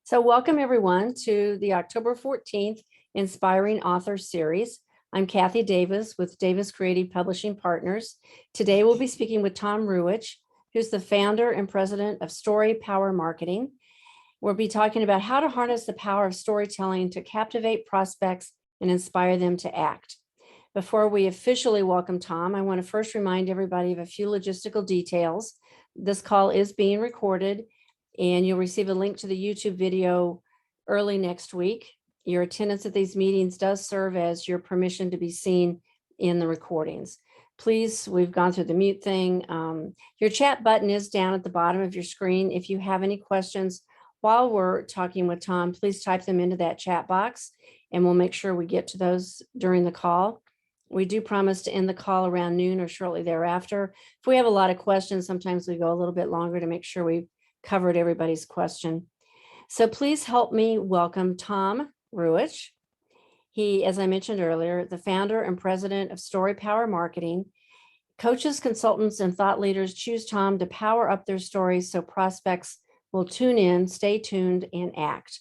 So welcome everyone to the October 14th Inspiring Author Series. I'm Kathy Davis with Davis Creative Publishing Partners. Today we'll be speaking with Tom Ruwitch, who's the founder and president of Story Power Marketing. We'll be talking about how to harness the power of storytelling to captivate prospects and inspire them to act. Before we officially welcome Tom, I want to first remind everybody of a few logistical details. This call is being recorded, and you'll receive a link to the YouTube video early next week. Your attendance at these meetings does serve as your permission to be seen in the recordings. Please, we've gone through the mute thing. Your chat button is down at the bottom of your screen. If you have any questions while we're talking with Tom, please type them into that chat box, and we'll make sure we get to those during the call. We do promise to end the call around noon or shortly thereafter. If we have a lot of questions, sometimes we go a little bit longer to make sure we've covered everybody's question. So please help me welcome Tom Ruwitch. He, as I mentioned earlier, the founder and president of Story Power Marketing. Coaches, consultants, and thought leaders choose Tom to power up their stories so prospects will tune in, stay tuned, and act.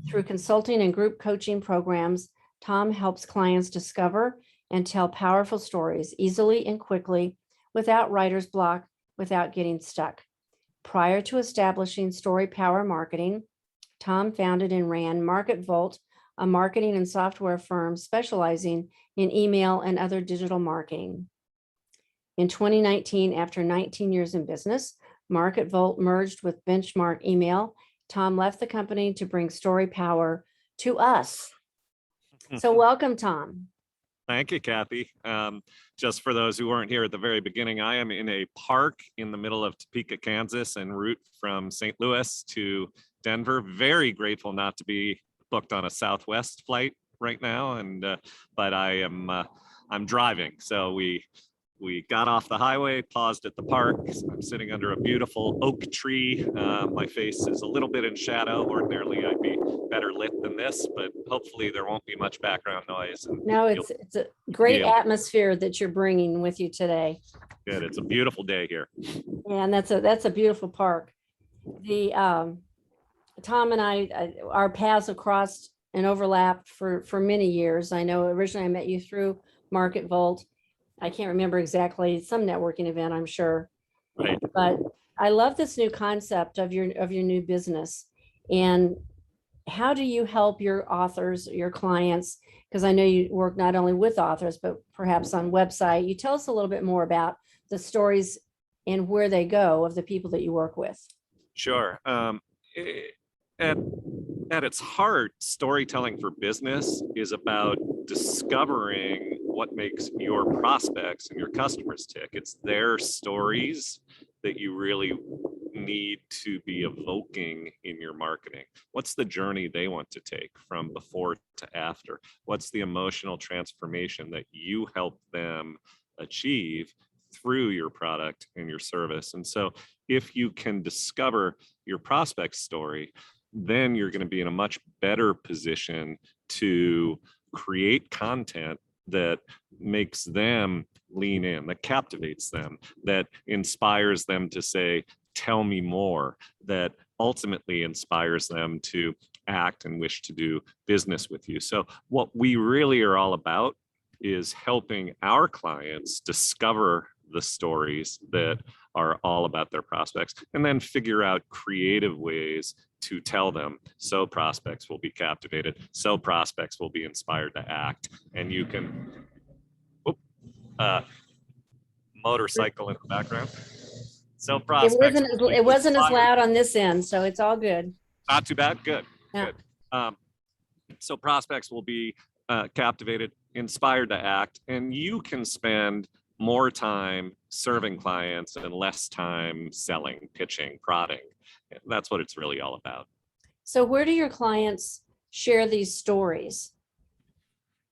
Through consulting and group coaching programs, Tom helps clients discover and tell powerful stories easily and quickly, without writer's block, without getting stuck. Prior to establishing Story Power Marketing, Tom founded and ran MarketVault, a marketing and software firm specializing in email and other digital marketing. In 2019, after 19 years in business, MarketVault merged with Benchmark Email. Tom left the company to bring Story Power to us. So welcome, Tom. Thank you, Kathy. Just for those who weren't here at the very beginning, I am in a park in the middle of Topeka, Kansas, en route from St. Louis to Denver. Very grateful not to be booked on a Southwest flight right now, but I'm driving. So we got off the highway, paused at the park. I'm sitting under a beautiful oak tree. My face is a little bit in shadow. Ordinarily, I'd be better lit than this, but hopefully there won't be much background noise. No, it's a great atmosphere that you're bringing with you today. Good. It's a beautiful day here. And that's a beautiful park. The Tom and I, our paths have crossed and overlapped for many years. I know originally I met you through MarketVault. I can't remember exactly, some networking event, I'm sure. Right. But I love this new concept of your new business. And how do you help your authors, your clients? Because I know you work not only with authors, but perhaps on website. You tell us a little bit more about the stories and where they go of the people that you work with. Sure. At its heart, storytelling for business is about discovering what makes your prospects and your customers tick. It's their stories that you really need to be evoking in your marketing. What's the journey they want to take from before to after? What's the emotional transformation that you help them achieve through your product and your service? And so if you can discover your prospect's story, then you're going to be in a much better position to create content that makes them lean in, that captivates them, that inspires them to say, tell me more, that ultimately inspires them to act and wish to do business with you. So what we really are all about is helping our clients discover the stories that are all about their prospects and then figure out creative ways to tell them so prospects will be captivated, so prospects will be inspired to act. And you can, motorcycle in the background. So prospects. It wasn't as loud on this end, so it's all good. Not too bad. Good. Yeah. Good. So prospects will be captivated, inspired to act, and you can spend more time serving clients and less time selling, pitching, prodding. That's what it's really all about. So where do your clients share these stories?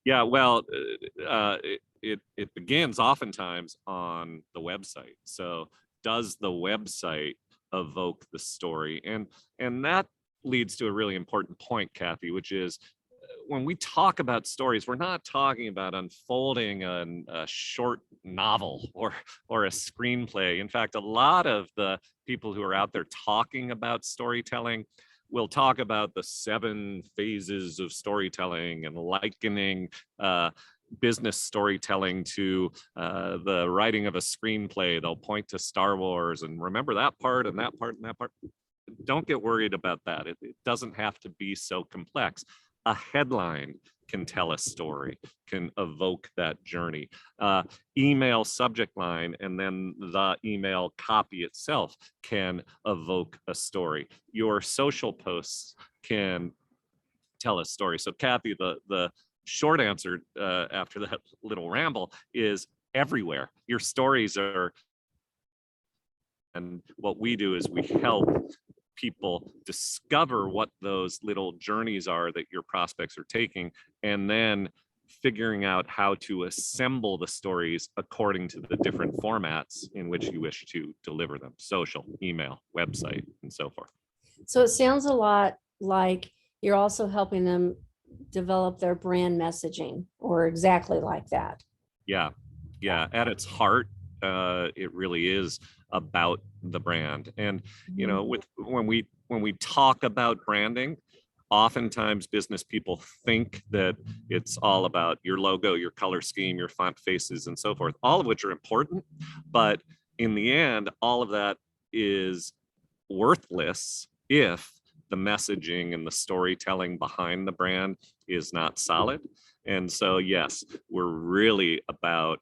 Yeah, well, it begins oftentimes on the website. So does the website evoke the story? And that leads to a really important point, Kathy, which is when we talk about stories, we're not talking about unfolding a short novel or a screenplay. In fact, a lot of the people who are out there talking about storytelling we'll talk about the 7 phases of storytelling and likening business storytelling to the writing of a screenplay. They'll point to Star Wars and remember that part and that part and that part. Don't get worried about that. It doesn't have to be so complex. A headline can tell a story, can evoke that journey. Email subject line and then the email copy itself can evoke a story. Your social posts can tell a story. So Kathy, the short answer after that little ramble is everywhere. Your stories are, and what we do is we help people discover what those little journeys are that your prospects are taking, and then figuring out how to assemble the stories according to the different formats in which you wish to deliver them: social, email, website, and so forth. So it sounds a lot like you're also helping them develop their brand messaging, or exactly like that. Yeah, at its heart, it really is about the brand. And you know, with when we talk about branding, oftentimes business people think that it's all about your logo, your color scheme, your font faces, and so forth, all of which are important. But in the end, all of that is worthless if the messaging and the storytelling behind the brand is not solid. And so, yes, we're really about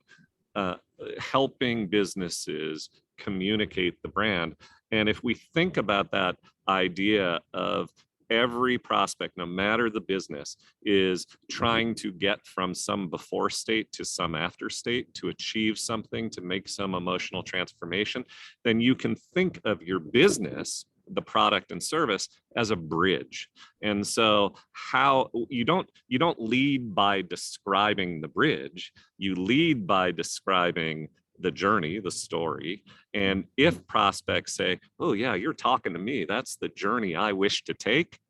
helping businesses communicate the brand. And if we think about that idea of every prospect, no matter the business, is trying to get from some before state to some after state to achieve something, to make some emotional transformation, then you can think of your business, the product and service, as a bridge. And so how you don't lead by describing the bridge, you lead by describing the journey, the story. And if prospects say, oh yeah, you're talking to me, that's the journey I wish to take,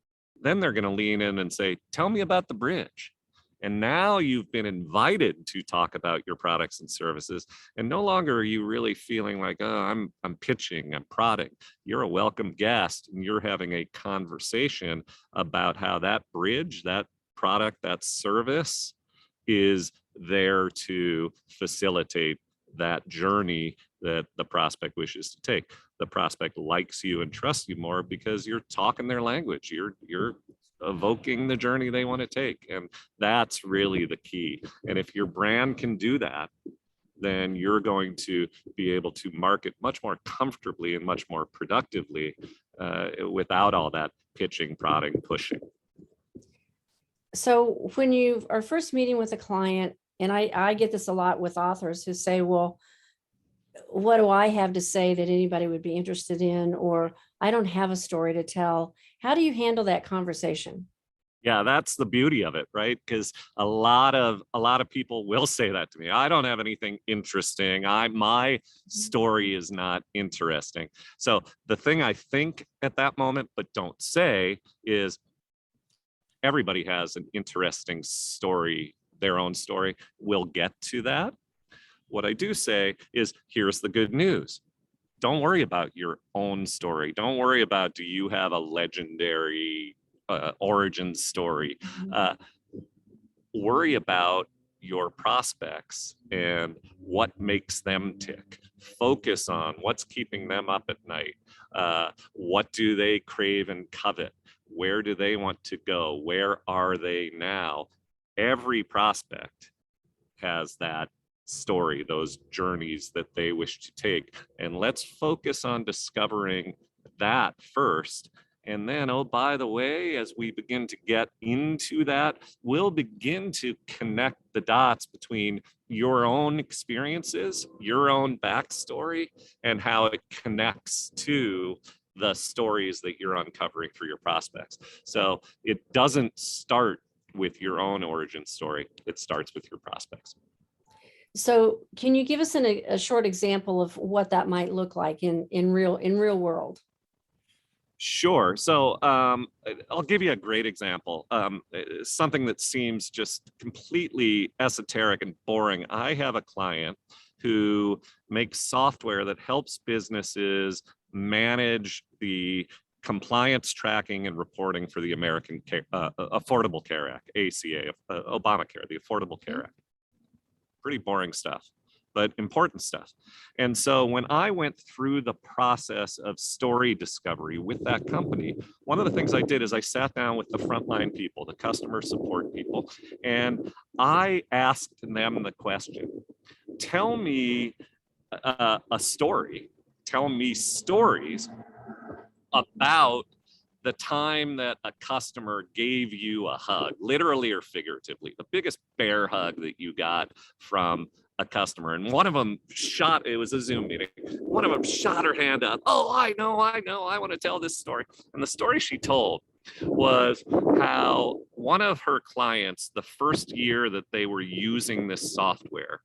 then they're going to lean in and say, tell me about the bridge. And now you've been invited to talk about your products and services. And no longer are you really feeling like, oh, I'm pitching, I'm prodding. You're a welcome guest, and you're having a conversation about how that bridge, that product, that service is there to facilitate that journey that the prospect wishes to take. The prospect likes you and trusts you more because you're talking their language. You're evoking the journey they want to take. And that's really the key. And if your brand can do that, then you're going to be able to market much more comfortably and much more productively without all that pitching, prodding, pushing. So when you are first meeting with a client, and I get this a lot with authors who say, well, what do I have to say that anybody would be interested in? Or I don't have a story to tell. How do you handle that conversation? Yeah, that's the beauty of it, right? Because a lot of people will say that to me. I don't have anything interesting. My story is not interesting. So the thing I think at that moment, but don't say, is everybody has an interesting story, their own story. We'll get to that. What I do say is, here's the good news. Don't worry about your own story. Don't worry about, do you have a legendary origin story? Worry about your prospects and what makes them tick. Focus on what's keeping them up at night. What do they crave and covet? Where do they want to go? Where are they now? Every prospect has that story, those journeys that they wish to take. And let's focus on discovering that first. And then, oh, by the way, as we begin to get into that, we'll begin to connect the dots between your own experiences, your own backstory, and how it connects to the stories that you're uncovering for your prospects. So it doesn't start with your own origin story. It starts with your prospects. So can you give us a short example of what that might look like in real world? Sure. So I'll give you a great example. Something that seems just completely esoteric and boring. I have a client who makes software that helps businesses manage the compliance tracking and reporting for the Affordable Care Act, ACA, Obamacare, the Affordable Care Act. Pretty boring stuff, but important stuff. And so when I went through the process of story discovery with that company, one of the things I did is I sat down with the frontline people, the customer support people, and I asked them the question, tell me a story, tell me stories about the time that a customer gave you a hug, literally or figuratively, the biggest bear hug that you got from a customer. And one of them shot, it was a Zoom meeting, one of them shot her hand up. Oh, I know, I want to tell this story. And the story she told was how one of her clients, the first year that they were using this software,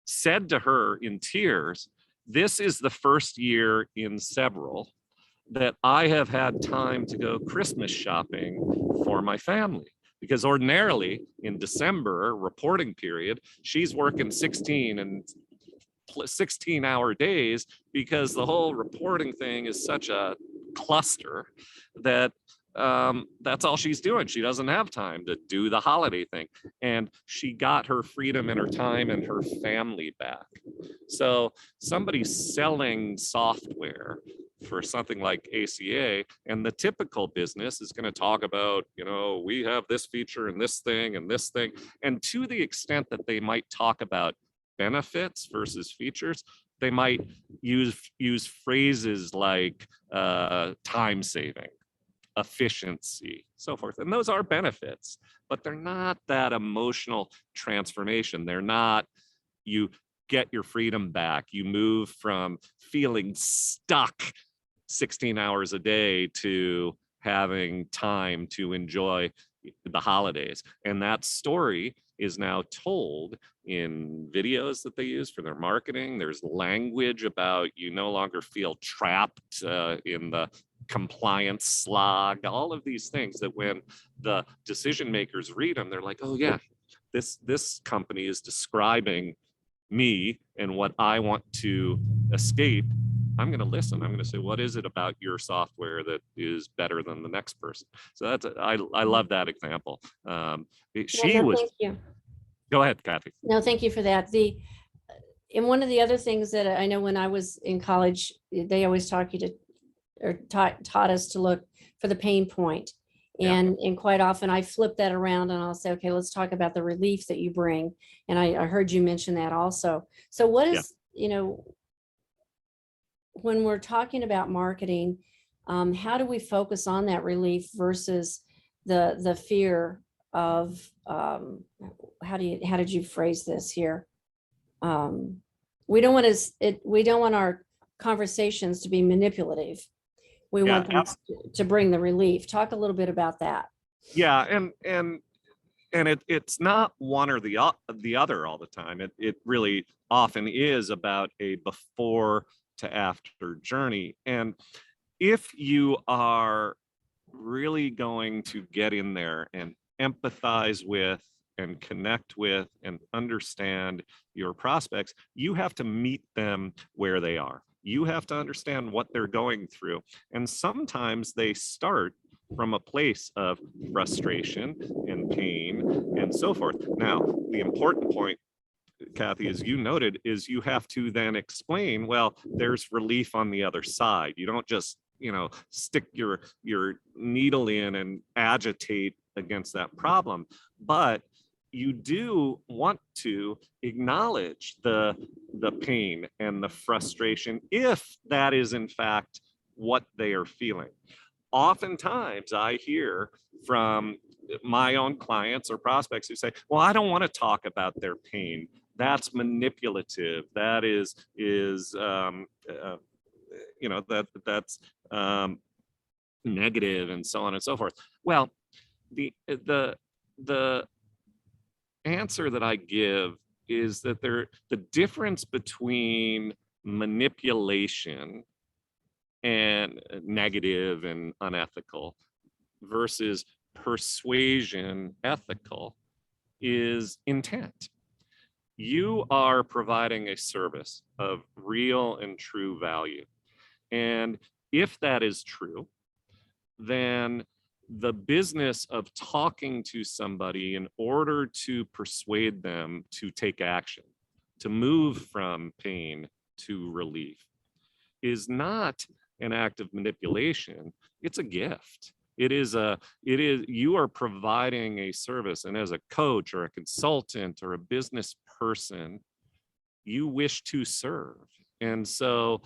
said to her in tears, "This is the first year in several that I have had time to go Christmas shopping for my family." Because ordinarily in December reporting period, she's working 16-hour days because the whole reporting thing is such a cluster that that's all she's doing. She doesn't have time to do the holiday thing. And she got her freedom and her time and her family back. So somebody's selling software for something like ACA, and the typical business is going to talk about, we have this feature and this thing and this thing. And to the extent that they might talk about benefits versus features, they might use phrases like time saving, efficiency, so forth. And those are benefits, but they're not that emotional transformation. They're not, you get your freedom back. You move from feeling stuck 16 hours a day to having time to enjoy the holidays. And that story is now told in videos that they use for their marketing. There's language about you no longer feel trapped in the compliance slog, all of these things that when the decision makers read them, they're like, oh yeah, this company is describing me and what I want to escape. I'm going to listen. I'm going to say, what is it about your software that is better than the next person? So that's, I love that example. Thank you. Go ahead, Kathy. No, thank you for that. And one of the other things that I know when I was in college, they always taught us to look for the pain point. And quite often I flip that around and I'll say, okay, let's talk about the relief that you bring. And I heard you mention that also. So what is, when we're talking about marketing, how do we focus on that relief versus the fear of, how did you phrase this here? We don't want our conversations to be manipulative. We want them to bring the relief. Talk a little bit about that. Yeah, and it's not one or the other all the time. It really often is about a before to after journey. And if you are really going to get in there and empathize with and connect with and understand your prospects, you have to meet them where they are. You have to understand what they're going through. And sometimes they start from a place of frustration and pain and so forth. Now, the important point, Kathy, as you noted, is you have to then explain, well, there's relief on the other side. You don't just, stick your needle in and agitate against that problem, but you do want to acknowledge the pain and the frustration if that is in fact what they are feeling. Oftentimes I hear from my own clients or prospects who say, well, I don't want to talk about their pain. That's manipulative. That that's negative, and so on and so forth. Well, the answer that I give is that the difference between manipulation and negative and unethical versus persuasion, ethical, is intent. You are providing a service of real and true value. And if that is true, than the business of talking to somebody in order to persuade them to take action, to move from pain to relief, is not an act of manipulation. It's a gift. You are providing a service. And as a coach or a consultant or a business person, you wish to serve. And so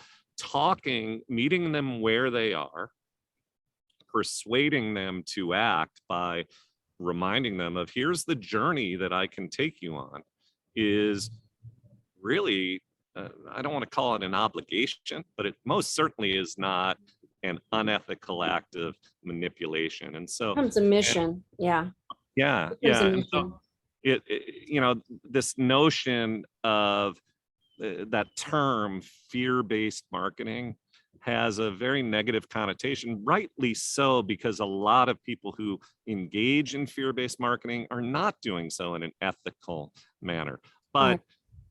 meeting them where they are, persuading them to act by reminding them of here's the journey that I can take you on, is really, I don't want to call it an obligation, but it most certainly is not an unethical act of manipulation. And so Becomes a mission. Yeah. yeah, Becomes a yeah. And so mission. this notion of that term fear-based marketing has a very negative connotation, rightly so, because a lot of people who engage in fear-based marketing are not doing so in an ethical manner. But Right.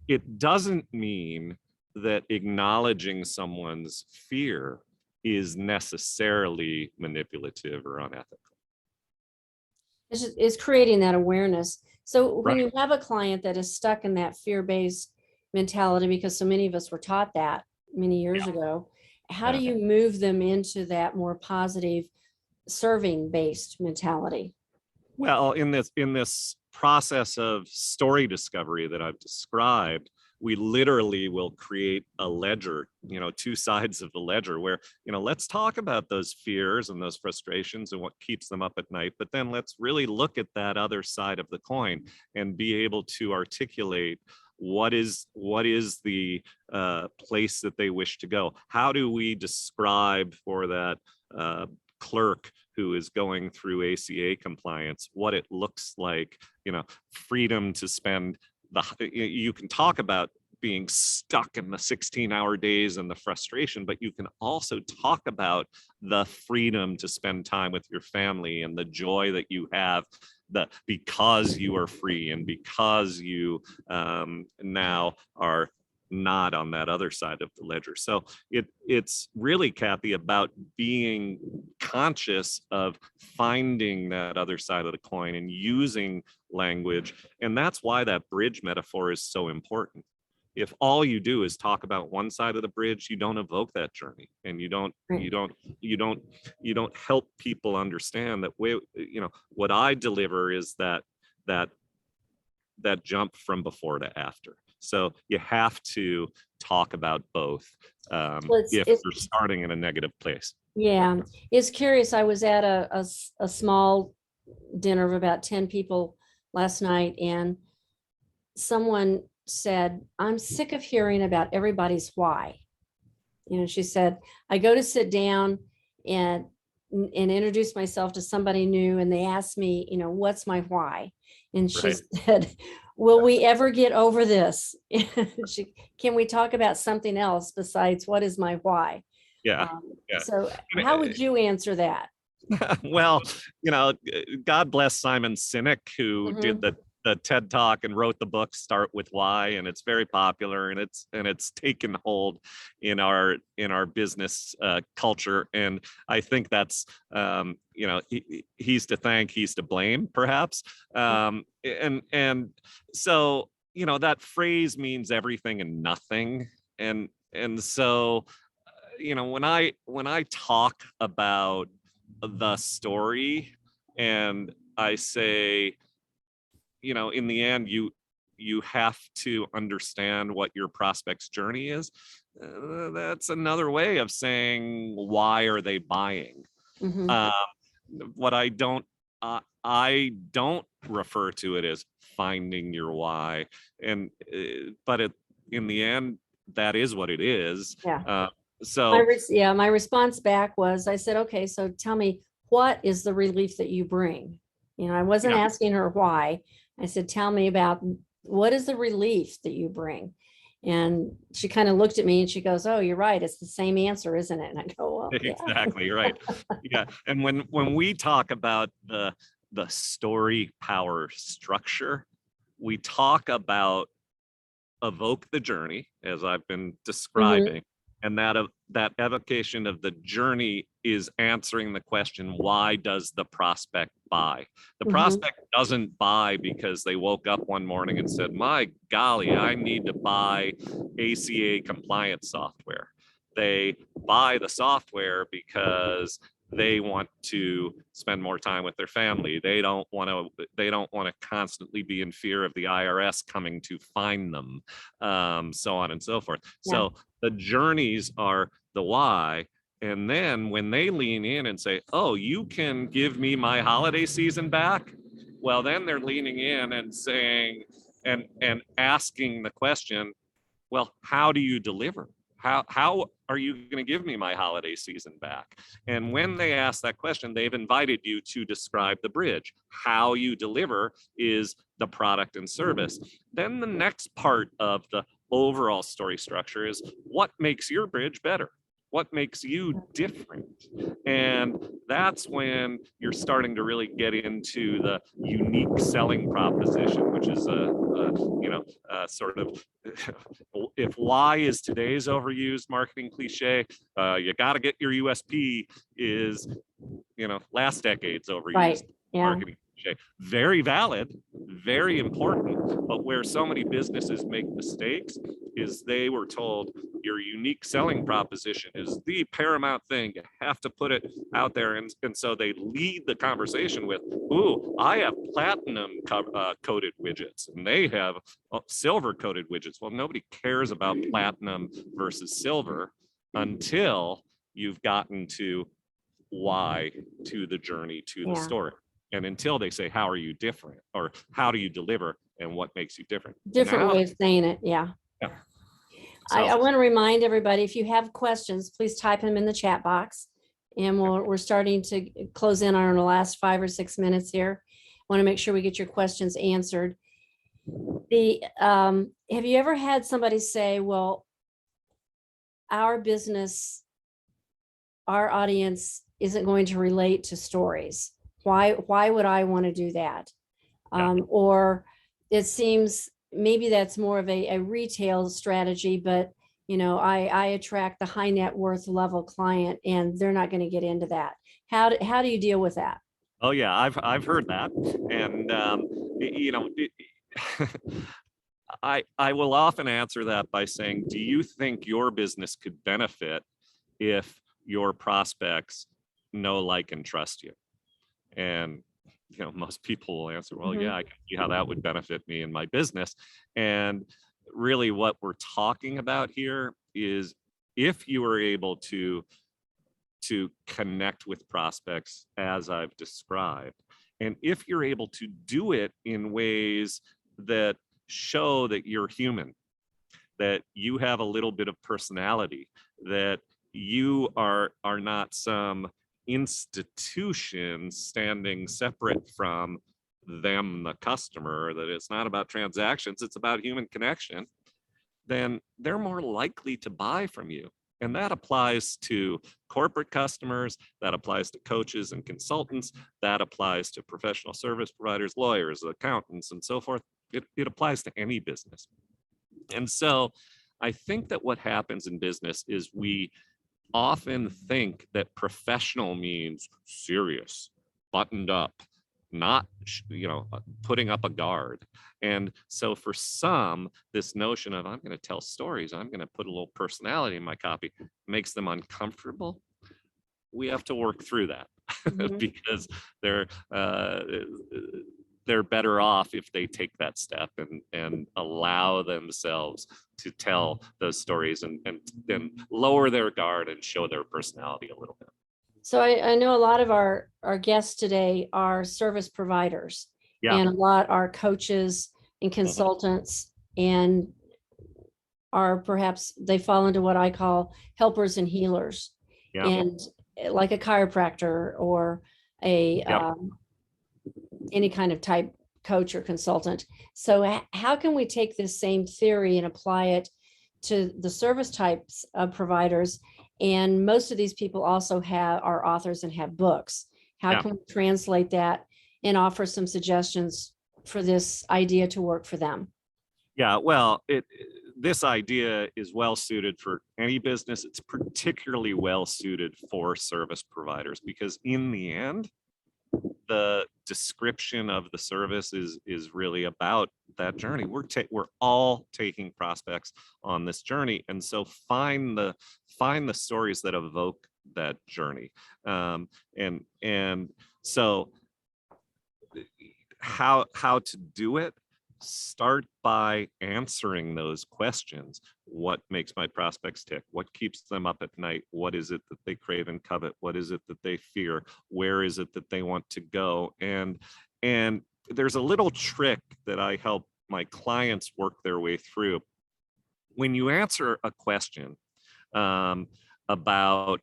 it doesn't mean that acknowledging someone's fear is necessarily manipulative or unethical. It's creating that awareness. So when Right. you have a client that is stuck in that fear-based mentality, because so many of us were taught that many years ago, how do Yeah. you move them into that more positive serving-based mentality? Well, in this process of story discovery that I've described, we literally will create a ledger, two sides of the ledger where, let's talk about those fears and those frustrations and what keeps them up at night. But then let's really look at that other side of the coin and be able to articulate what is the place that they wish to go. How do we describe for that clerk who is going through ACA compliance what it looks like, freedom to spend you can talk about being stuck in the 16-hour days and the frustration, but you can also talk about the freedom to spend time with your family and the joy that you have because you are free and because you now are not on that other side of the ledger. So it's really, Kathy, about being conscious of finding that other side of the coin and using language. And that's why that bridge metaphor is so important. If all you do is talk about one side of the bridge, you don't evoke that journey, and you don't help people understand that what I deliver is that jump from before to after. So you have to talk about both if you're starting in a negative place. Yeah, it's curious. I was at a small dinner of about 10 people last night, and someone said, I'm sick of hearing about everybody's why. She said, I go to sit down and introduce myself to somebody new, and they ask me, what's my why? And she said, will we ever get over this? Can we talk about something else besides what is my why? Yeah. So how would you answer that? Well, God bless Simon Sinek, who did the TED Talk and wrote the book Start With Why, and it's very popular, and it's taken hold in our business culture. And I think that's he's to thank, he's to blame, perhaps. And so that phrase means everything and nothing, and so when I talk about the story and I say, in the end, you have to understand what your prospect's journey is. That's another way of saying, why are they buying? What I don't refer to it as finding your why, but in the end, that is what it is. Yeah. So my response back was, I said, okay, so tell me, what is the relief that you bring? I wasn't asking her why. I said, tell me about what is the relief that you bring? And she kind of looked at me and she goes, oh, you're right. It's the same answer, isn't it? And I go, well, yeah. Exactly right. Yeah. And when we talk about the story power structure, we talk about evoke the journey, as I've been describing, And that evocation of the journey is answering the question, why does the prospect buy? The Mhm. prospect doesn't buy because they woke up one morning and said, my golly, I need to buy ACA compliance software. They buy the software because they want to spend more time with their family. They don't want to constantly be in fear of the IRS coming to find them, so on and so forth. Yeah. So the journeys are the why. And then when they lean in and say, oh, you can give me my holiday season back, well, then they're leaning in and saying, and asking the question, well, how do you deliver? How are you going to give me my holiday season back? And when they ask that question, they've invited you to describe the bridge. How you deliver is the product and service. Then the next part of the overall story structure is what makes your bridge better? What makes you different? And that's when you're starting to really get into the unique selling proposition, which is a sort of, if why is today's overused marketing cliche, you got to get your USP is, last decade's overused Right. Yeah. marketing cliche. Very valid, very important, but where so many businesses make mistakes is they were told your unique selling proposition is the paramount thing. You have to put it out there. And so they lead the conversation with, ooh, I have platinum coated widgets and they have silver coated widgets. Well, nobody cares about platinum versus silver until you've gotten to why, to the journey, to the Yeah. story. And until they say, how are you different? Or how do you deliver and what makes you different? Different Now, way of saying it. Yeah. yeah. I So, want to remind everybody, if you have questions, please type them in the chat box. And we're starting to close in on the last 5 or 6 minutes here. Want to make sure we get your questions answered. Have you ever had somebody say, well, our business, our audience isn't going to relate to stories? Why would I want to do that? Yeah. Or it seems maybe that's more of a retail strategy, but I attract the high net worth level client and they're not going to get into that. How do you deal with that? oh yeah, I've heard that. And, I will often answer that by saying, do you think your business could benefit if your prospects know, like, and trust you? And most people will answer, well, yeah, I can see how that would benefit me in my business. And really what we're talking about here is if you are able to connect with prospects as I've described, and if you're able to do it in ways that show that you're human, that you have a little bit of personality, that you are not some institution standing separate from them, the customer, that it's not about transactions, it's about human connection, then they're more likely to buy from you. And that applies to corporate customers, that applies to coaches and consultants, that applies to professional service providers, lawyers, accountants, and so forth. It applies to any business. And so I think that what happens in business is we often think that professional means serious, buttoned up, not putting up a guard. And so for some, this notion of I'm going to tell stories, I'm going to put a little personality in my copy, makes them uncomfortable. We have to work through that because they're better off if they take that step and allow themselves to tell those stories and then lower their guard and show their personality a little bit. So I know a lot of our guests today are service providers, and a lot are coaches and consultants, and are perhaps they fall into what I call helpers and healers, and like a chiropractor or a any kind of type coach or consultant. So how can we take this same theory and apply it to the service types of providers? And most of these people also are authors and have books. How can we translate that and offer some suggestions for this idea to work for them? Yeah, well, this idea is well suited for any business. It's particularly well suited for service providers because in the end, the description of the service is really about that journey. We're all taking prospects on this journey, and so find the stories that evoke that journey. And so how to do it? Start by answering those questions. What makes my prospects tick? What keeps them up at night? What is it that they crave and covet? What is it that they fear? Where is it that they want to go? And there's a little trick that I help my clients work their way through. When you answer a question about,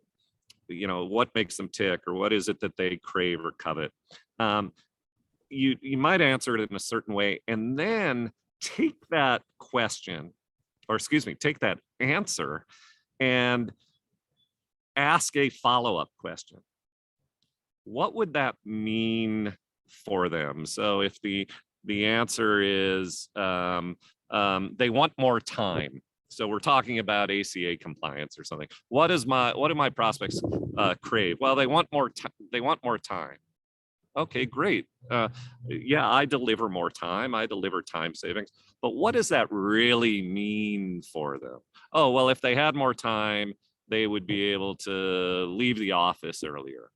what makes them tick, or what is it that they crave or covet, you might answer it in a certain way, and then take that question, or excuse me, take that answer and ask a follow-up question. What would that mean for them? So if the answer is they want more time. So we're talking about ACA compliance or something. What do my prospects crave? Well, they want more time. Okay, great. Yeah, I deliver more time. I deliver time savings. But what does that really mean for them? Oh, well, if they had more time, they would be able to leave the office earlier.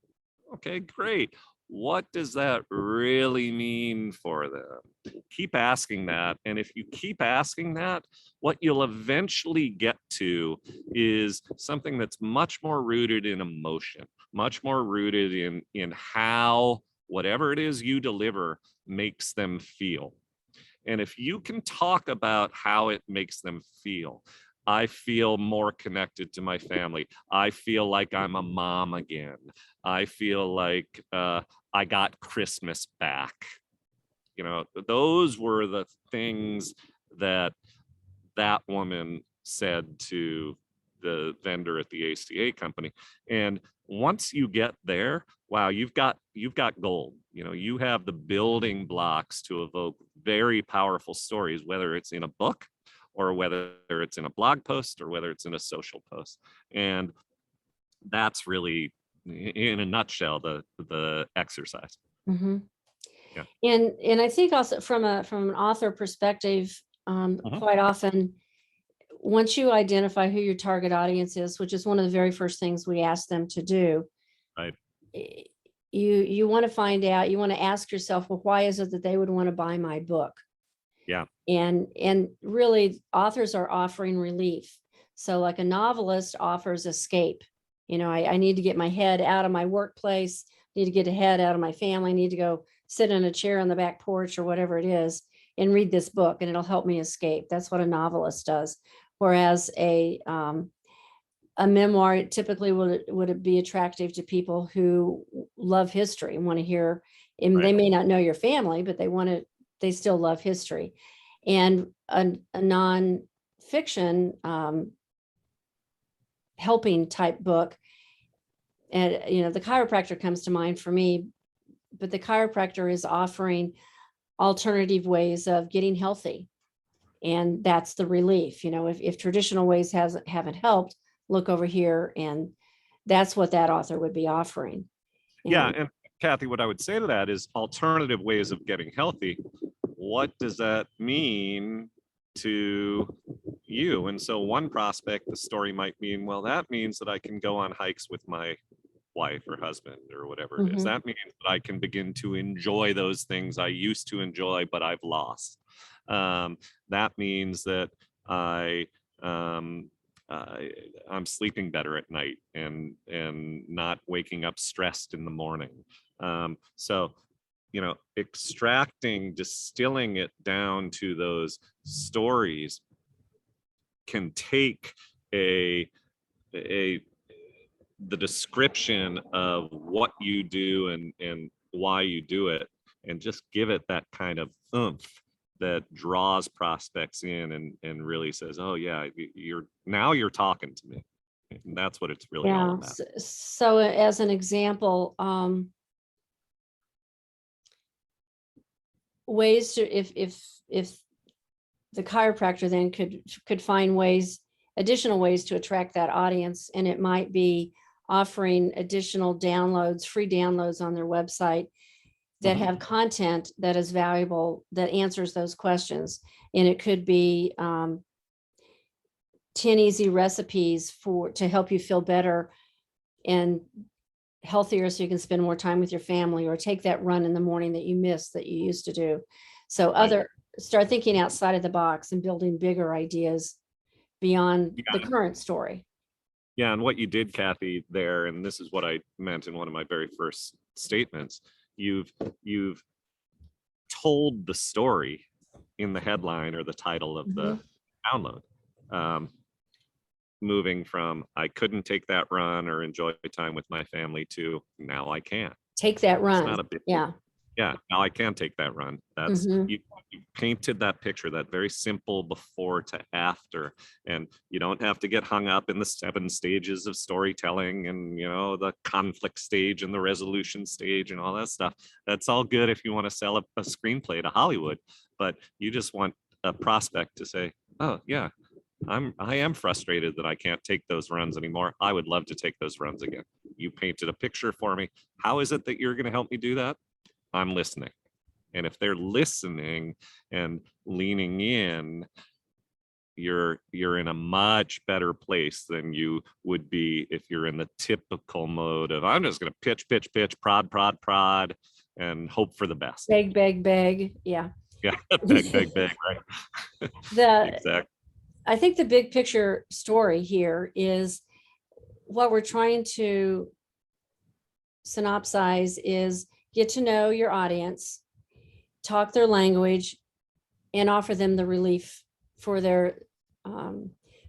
Okay, great. What does that really mean for them? Keep asking that. And if you keep asking that, what you'll eventually get to is something that's much more rooted in emotion, much more rooted in how whatever it is you deliver makes them feel. And if you can talk about how it makes them feel, I feel more connected to my family. I feel like I'm a mom again. I feel like I got Christmas back. Those were the things that woman said to the vendor at the ACA company. And once you get there, wow, you've got gold. You have the building blocks to evoke very powerful stories, whether it's in a book or whether it's in a blog post or whether it's in a social post. And that's really, in a nutshell, the exercise. Mm-hmm. Yeah. And I think also from an author perspective, quite often, once you identify who your target audience is, which is one of the very first things we ask them to do, right, you want to find out, you want to ask yourself, well, why is it that they would want to buy my book? Yeah. And really, authors are offering relief. So like a novelist offers escape. I need to get my head out of my workplace, need to get a head out of my family, need to go sit in a chair on the back porch or whatever it is and read this book, and it'll help me escape. That's what a novelist does. Whereas a memoir typically would be attractive to people who love history and want to hear, and they may not know your family, but they still love history. And a nonfiction helping type book, and the chiropractor comes to mind for me, but the chiropractor is offering alternative ways of getting healthy. And that's the relief. If traditional ways haven't helped, look over here. And that's what that author would be offering. Yeah. And Kathy, what I would say to that is alternative ways of getting healthy. What does that mean to you? And so one prospect, the story might mean, well, that means that I can go on hikes with my wife or husband or whatever it is. That means that I can begin to enjoy those things I used to enjoy, but I've lost. That means that I'm sleeping better at night and not waking up stressed in the morning. So, distilling it down to those stories can take the description of what you do and why you do it, and just give it that kind of oomph that draws prospects in and really says, oh yeah, you're talking to me. And that's what it's really all about. So as an example, ways to, if the chiropractor then could find additional ways to attract that audience. And it might be offering additional downloads, free downloads on their website that have content that is valuable, that answers those questions. And it could be 10 easy recipes to help you feel better and healthier so you can spend more time with your family, or take that run in the morning that you miss that you used to do. So start thinking outside of the box and building bigger ideas beyond the current story. Yeah, and what you did, Kathy, there, and this is what I meant in one of my very first statements, you've told the story in the headline or the title of the download. Moving from I couldn't take that run or enjoy time with my family to now I can. Take that run. It's not a big yeah. Yeah, now I can take that run. That's you painted that picture, that very simple before to after, and you don't have to get hung up in the 7 stages of storytelling and the conflict stage and the resolution stage and all that stuff. That's all good if you want to sell a screenplay to Hollywood, but you just want a prospect to say, oh yeah, I am frustrated that I can't take those runs anymore. I would love to take those runs again. You painted a picture for me. How is it that you're going to help me do that? I'm listening. And if they're listening and leaning in, you're in a much better place than you would be if you're in the typical mode of I'm just going to pitch, prod, and hope for the best. Beg. Yeah. Yeah. beg, right? Exactly. I think the big picture story here is what we're trying to synopsize is get to know your audience, talk their language, and offer them the relief for their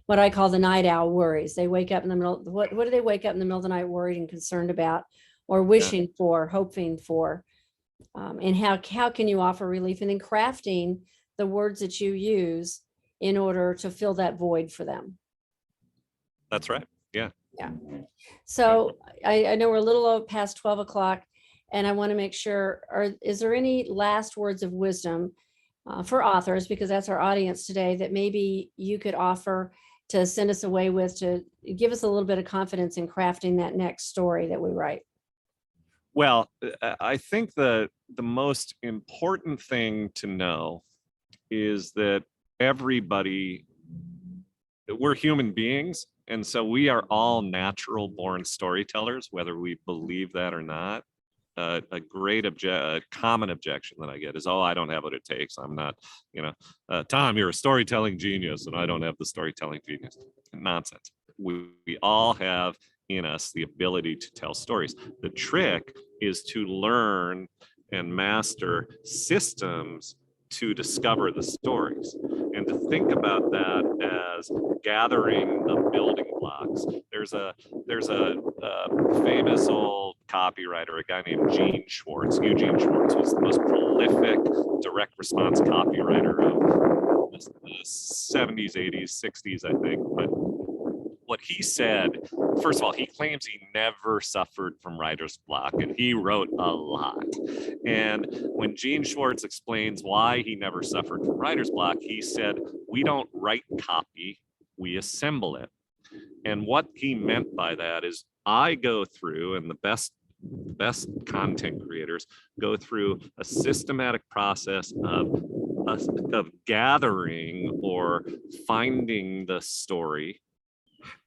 what I call the night owl worries. They wake up in the middle. What do they wake up in the middle of the night worried and concerned about, or wishing for, hoping for, and how can you offer relief? And then crafting the words that you use in order to fill that void for them. That's right. Yeah. So I know we're a little past 12 o'clock, and I want to make sure, is there any last words of wisdom for authors, because that's our audience today, that maybe you could offer to send us away with, to give us a little bit of confidence in crafting that next story that we write? Well, I think the most important thing to know is that we're human beings, and so we are all natural born storytellers, whether we believe that or not. A common objection that I get is, oh, I don't have what it takes. I'm not, Tom, you're a storytelling genius and I don't have the storytelling genius. Nonsense. We all have in us the ability to tell stories. The trick is to learn and master systems to discover the stories, and to think about that as gathering the building blocks. There's a famous old copywriter, a guy named Eugene Schwartz was the most prolific direct response copywriter of the 70s, 80s, 60s, I think. But what he said, first of all, he claims he never suffered from writer's block, and he wrote a lot. And when Gene Schwartz explains why he never suffered from writer's block, he said, we don't write copy, we assemble it. And what he meant by that is, I go through, and the best content creators go through a systematic process of gathering or finding the story,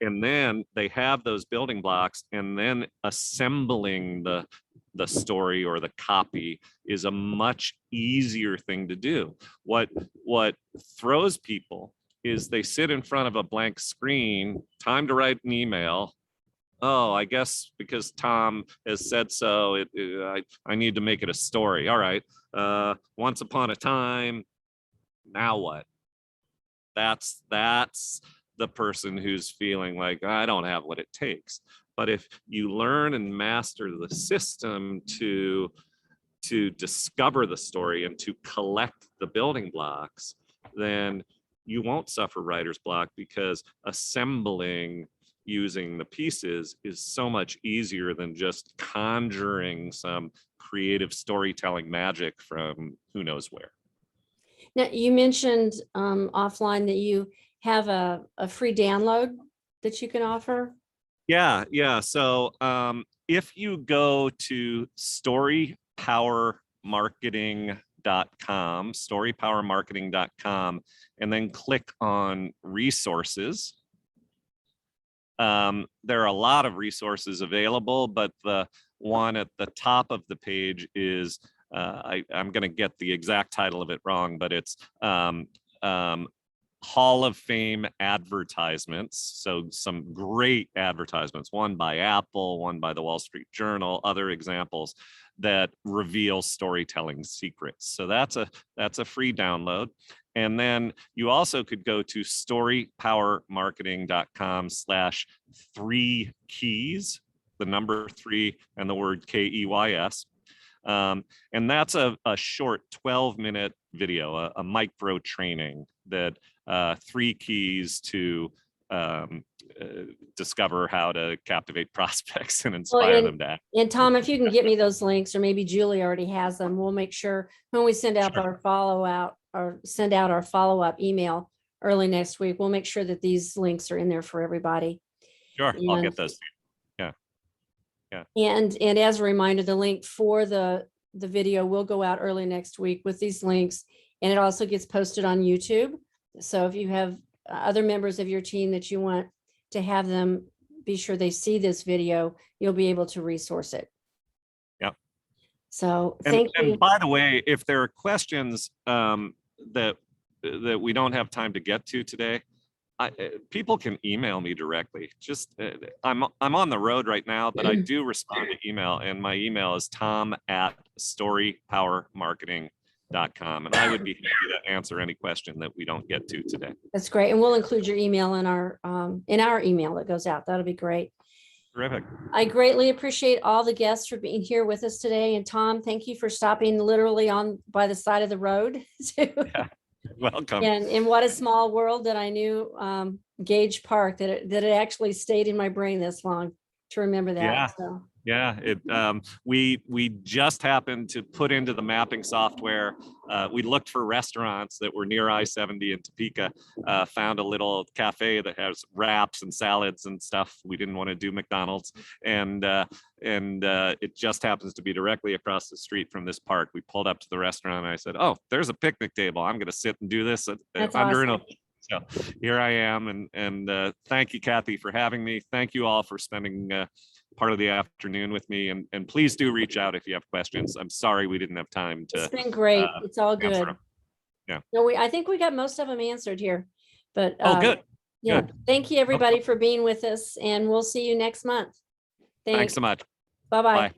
and then they have those building blocks, and then assembling the story or the copy is a much easier thing to do. What throws people is they sit in front of a blank screen, time to write an email. Oh, I guess because Tom has said so, I need to make it a story. All right. Once upon a time, now what? That's the person who's feeling like, I don't have what it takes. But if you learn and master the system to discover the story and to collect the building blocks, then you won't suffer writer's block, because assembling using the pieces is so much easier than just conjuring some creative storytelling magic from who knows where. Now, you mentioned offline that you have a free download that you can offer. Yeah, yeah. So if you go to storypowermarketing.com, and then click on resources, there are a lot of resources available, but the one at the top of the page is, I'm going to get the exact title of it wrong, but it's Hall of Fame advertisements. So some great advertisements, one by Apple, one by the Wall Street Journal, other examples that reveal storytelling secrets. So that's a free download. And then you also could go to storypowermarketing.com/3 keys, the number 3 and the word KEYS. And that's a short 12-minute video, a micro training that 3 keys to discover how to captivate prospects and inspire them to act. And Tom, if you can get me those links, or maybe Julie already has them, we'll make sure when we send out our send out our follow-up email early next week, we'll make sure that these links are in there for everybody. Sure, I'll get those. Yeah. And as a reminder, the link for the video will go out early next week with these links, and it also gets posted on YouTube. So if you have other members of your team that you want to have them be sure they see this video, you'll be able to resource it. Yep. So thank you. And by the way, if there are questions that we don't have time to get to today, people can email me directly. Just I'm on the road right now, but I do respond to email, and my email is tom@storypowermarketing.com, and I would be happy to answer any question that we don't get to today. That's great, and we'll include your email in our email that goes out. That'll be great. Terrific. I greatly appreciate all the guests for being here with us today, and Tom, thank you for stopping literally by the side of the road. Yeah. Welcome. And what a small world that I knew Gage Park, that it actually stayed in my brain this long to remember that. Yeah. So. Yeah, we just happened to put into the mapping software. We looked for restaurants that were near I-70 in Topeka, found a little cafe that has wraps and salads and stuff. We didn't want to do McDonald's, and it just happens to be directly across the street from this park. We pulled up to the restaurant, and I said, "Oh, there's a picnic table. I'm going to sit and do this under an oak." So here I am, and thank you, Kathy, for having me. Thank you all for spending part of the afternoon with me, and please do reach out if you have questions. I'm sorry we didn't have time to. It's been great. It's all good. Yeah. No, I think we got most of them answered here, but good. Yeah. Good. Thank you everybody for being with us, and we'll see you next month. Thanks so much. Bye-bye. Bye.